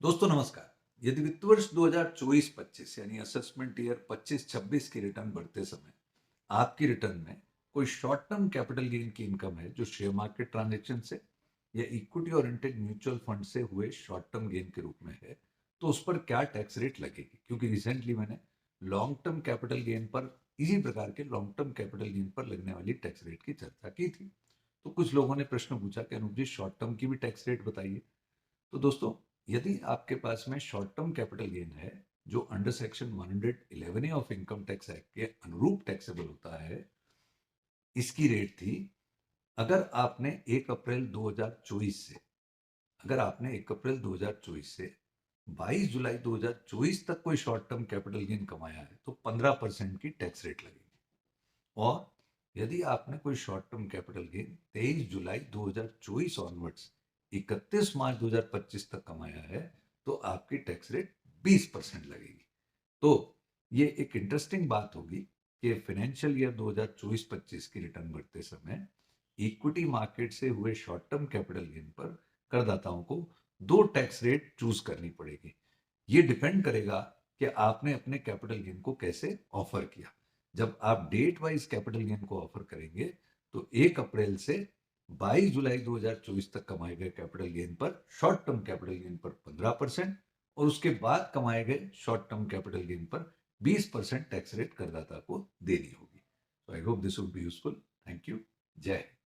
दोस्तों नमस्कार। यदि वित्त वर्ष 2024-25 यानी असेसमेंट ईयर 25-26 की रिटर्न बढ़ते समय आपकी रिटर्न में कोई शॉर्ट टर्म कैपिटल गेन की इनकम है जो शेयर मार्केट ट्रांजैक्शन से या इक्विटी ओरिएंटेड म्यूचुअल फंड से हुए शॉर्ट टर्म गेन के रूप में है, तो उस पर क्या टैक्स रेट लगेगी? क्योंकि रिसेंटली मैंने लॉन्ग टर्म कैपिटल गेन पर, इसी प्रकार के लॉन्ग टर्म कैपिटल गेन पर लगने वाली टैक्स रेट की चर्चा की थी। तो कुछ लोगों ने प्रश्न पूछा कि अनूप जी, शॉर्ट टर्म की भी टैक्स रेट बताइए। तो दोस्तों, यदि आपके पास में शॉर्ट टर्म कैपिटल गेन है जो under section 111 of income tax act के अनुरूप टैक्सेबल होता है, इसकी रेट थी, अगर आपने 1 अप्रैल 2024 से अगर आपने 1 अप्रैल 2024 से 22 जुलाई 2024 तक कोई शॉर्ट टर्म कैपिटल गेन कमाया है तो 15% की टैक्स रेट लगेगी। और यदि आपने कोई शॉर्ट टर्म कैपिटल गेन 23 जुलाई 2024 ऑनवर्ड्स 31 मार्च 2025 तक कमाया है तो आपकी टैक्स रेट 20% लगेगी। तो ये एक इंटरेस्टिंग बात होगी कि फाइनेंशियल ईयर 2024-25 की रिटर्न भरते समय इक्विटी मार्केट से हुए शॉर्ट टर्म कैपिटल गेन पर करदाताओं को दो टैक्स रेट चूज करनी पड़ेगी। ये डिपेंड करेगा कि आपने अपने कैपिटल गेन को कैसे ऑफर किया। जब आप डेट वाइज कैपिटल गेन को ऑफर करेंगे तो 1 अप्रैल से 22 जुलाई 2024 तक कमाए गए कैपिटल गेन पर, शॉर्ट टर्म कैपिटल गेन पर 15% और उसके बाद कमाए गए शॉर्ट टर्म कैपिटल गेन पर 20% टैक्स रेट करदाता को देनी होगी। तो I hope this would be useful. Thank you. जय हिंद।